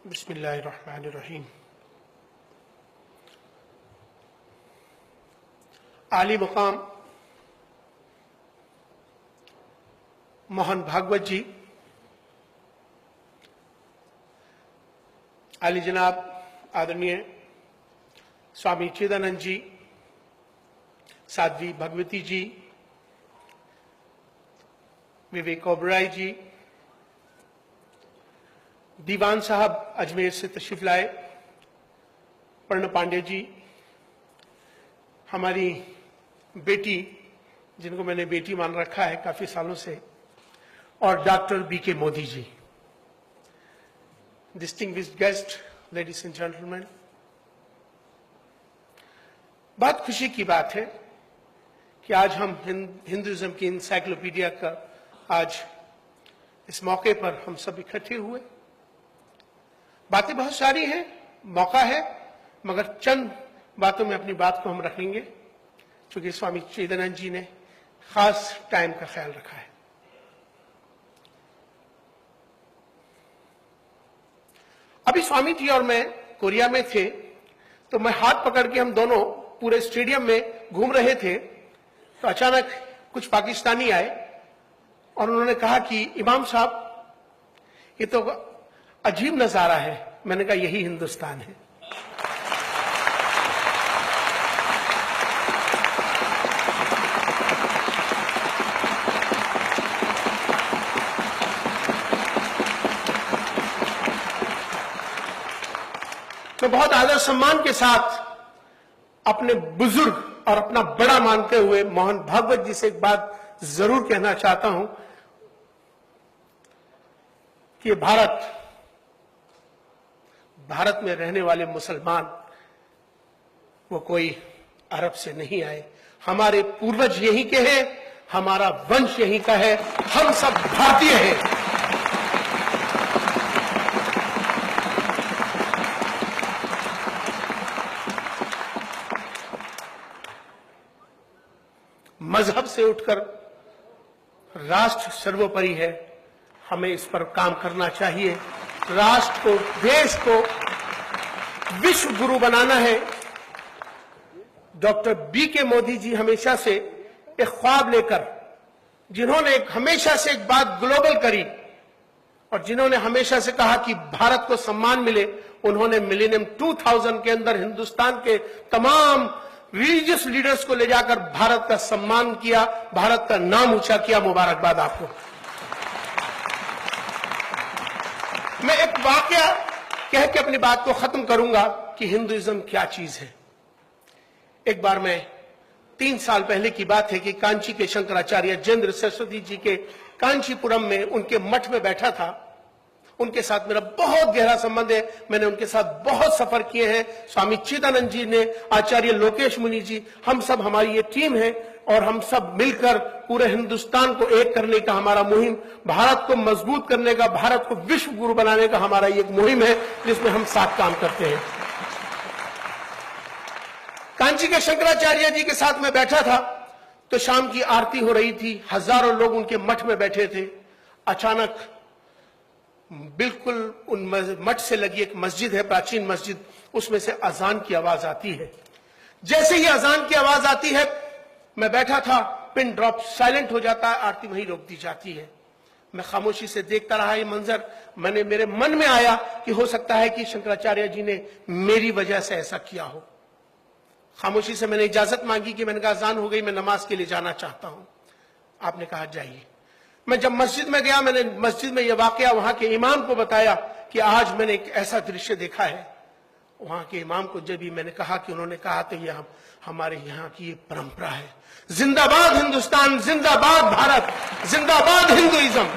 बिस्मिल्लाहिर्रहमानिर्रहीम। आली मुकाम मोहन भागवत जी, आली जनाब आदरणीय स्वामी चिदानंद जी, साध्वी भगवती जी, विवेक ओबराय जी, दीवान साहब अजमेर से तशरीफ लाए, पर्ण पांडे जी, हमारी बेटी जिनको मैंने बेटी मान रखा है काफी सालों से, और doctor BK Modi ji. Distinguished guest, ladies and gentleman, बहुत खुशी की बात है कि आज हम हिंदुइज्म की इंसाइक्लोपीडिया का आज इस मौके पर हम सब इकट्ठे हुए। बातें बहुत सारी हैं, मौका है, मगर चंद बातों में अपनी बात को हम रखेंगे क्योंकि स्वामी चिदानंद जी ने खास टाइम का ख्याल रखा है। अभी स्वामी जी और मैं कोरिया में थे तो मैं हाथ पकड़ के हम दोनों पूरे स्टेडियम में घूम रहे थे तो अचानक कुछ पाकिस्तानी आए और उन्होंने कहा कि इमाम साहब ये तो अजीब नजारा है। मैंने कहा यही हिंदुस्तान है। मैं बहुत आदर सम्मान के साथ अपने बुजुर्ग और अपना बड़ा मानते हुए मोहन भागवत जी से एक बात जरूर कहना चाहता हूं कि भारत में रहने वाले मुसलमान वो कोई अरब से नहीं आए। हमारे पूर्वज यहीं के हैं, हमारा वंश यहीं का है, हम सब भारतीय हैं। मजहब से उठकर राष्ट्र सर्वोपरि है, हमें इस पर काम करना चाहिए। राष्ट्र को, देश को विश्व गुरु बनाना है। डॉक्टर बीके मोदी जी हमेशा से एक ख्वाब लेकर, जिन्होंने हमेशा से एक बात ग्लोबल करी और जिन्होंने हमेशा से कहा कि भारत को सम्मान मिले, उन्होंने मिलेनियम 2000 के अंदर हिंदुस्तान के तमाम रिलीजियस लीडर्स को ले जाकर भारत का सम्मान किया, भारत का नाम ऊंचा किया। मुबारकबाद आपको। मैं एक वाकया कह के अपनी बात को खत्म करूंगा कि हिंदुइज्म क्या चीज है। एक बार मैं 3 साल पहले की बात है कि कांची के शंकराचार्य जयेंद्र सरस्वती जी के कांचीपुरम में उनके मठ में बैठा था। उनके साथ मेरा बहुत गहरा संबंध है, मैंने उनके साथ बहुत सफर किए हैं। स्वामी चिदानंद जी ने, आचार्य लोकेश मुनि जी, हम सब, हमारी ये टीम है और हम सब मिलकर पूरे हिंदुस्तान को एक करने का हमारा मुहिम, भारत को मजबूत करने का, भारत को विश्व गुरु बनाने का हमारा एक मुहिम है जिसमें हम साथ काम करते हैं। कांची के शंकराचार्य जी के साथ मैं बैठा था तो शाम की आरती हो रही थी, हजारों लोग उनके मठ में बैठे थे। अचानक बिल्कुल उन मठ से लगी एक मस्जिद है, प्राचीन मस्जिद, उसमें से अजान की आवाज आती है। जैसे ही अजान की आवाज आती है, मैं बैठा था, पिन ड्रॉप, साइलेंट हो जाता है, आरती वहीं रोक दी जाती है। मैं खामोशी से देखता रहा ये मंजर। मेरे मन में आया कि हो सकता है कि शंकराचार्य जी ने मेरी वजह से ऐसा किया हो। खामोशी से मैंने इजाजत मांगी कि मैंने कहा अजान हो गई, मैं नमाज के लिए जाना चाहता हूं। आपने कहा जाइए। मैं जब मस्जिद में गया, मैंने मस्जिद में यह वाकया वहां के इमाम को बताया कि आज मैंने एक ऐसा दृश्य देखा है। वहां के इमाम को जब भी मैंने कहा कि उन्होंने कहा तो यह हमारे यहाँ की ये परंपरा है। जिंदाबाद हिंदुस्तान, जिंदाबाद भारत, जिंदाबाद हिंदुइज्म,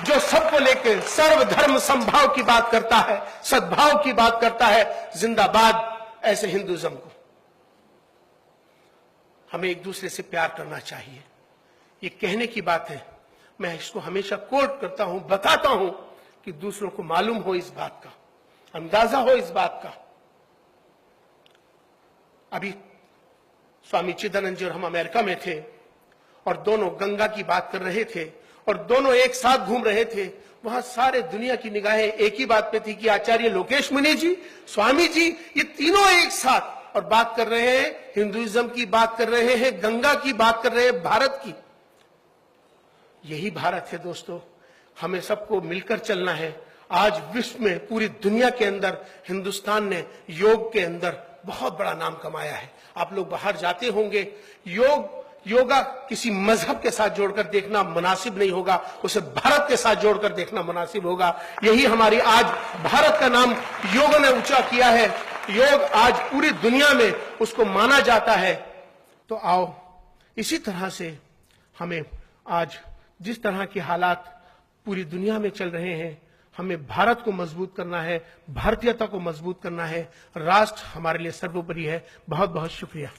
जो सबको लेकर सर्वधर्म समभाव की बात करता है, सद्भाव की बात करता है। जिंदाबाद ऐसे हिंदुइज्म को। हमें एक दूसरे से प्यार करना चाहिए, ये कहने की बात है। मैं इसको हमेशा कोट करता हूं, बताता हूं कि दूसरों को मालूम हो इस बात का, अंदाजा हो इस बात का। अभी स्वामी चिदानंद जी और हम अमेरिका में थे और दोनों गंगा की बात कर रहे थे और दोनों एक साथ घूम रहे थे, वहां सारे दुनिया की निगाहें एक ही बात पे थी कि आचार्य लोकेश मुनि जी, स्वामी जी, ये तीनों एक साथ और बात कर रहे हैं, हिंदुइज्म की बात कर रहे हैं, गंगा की बात कर रहे हैं, भारत की। यही भारत है दोस्तों, हमें सबको मिलकर चलना है। आज विश्व में, पूरी दुनिया के अंदर हिंदुस्तान ने योग के अंदर बहुत बड़ा नाम कमाया है। आप लोग बाहर जाते होंगे, योगा किसी मजहब के साथ जोड़कर देखना मुनासिब नहीं होगा, उसे भारत के साथ जोड़कर देखना मुनासिब होगा। यही हमारी आज भारत का नाम योग ने ऊंचा किया है। योग आज पूरी दुनिया में उसको माना जाता है। तो आओ, इसी तरह से हमें आज जिस तरह के हालात पूरी दुनिया में चल रहे हैं, हमें भारत को मजबूत करना है, भारतीयता को मजबूत करना है। राष्ट्र हमारे लिए सर्वोपरि है। बहुत बहुत शुक्रिया।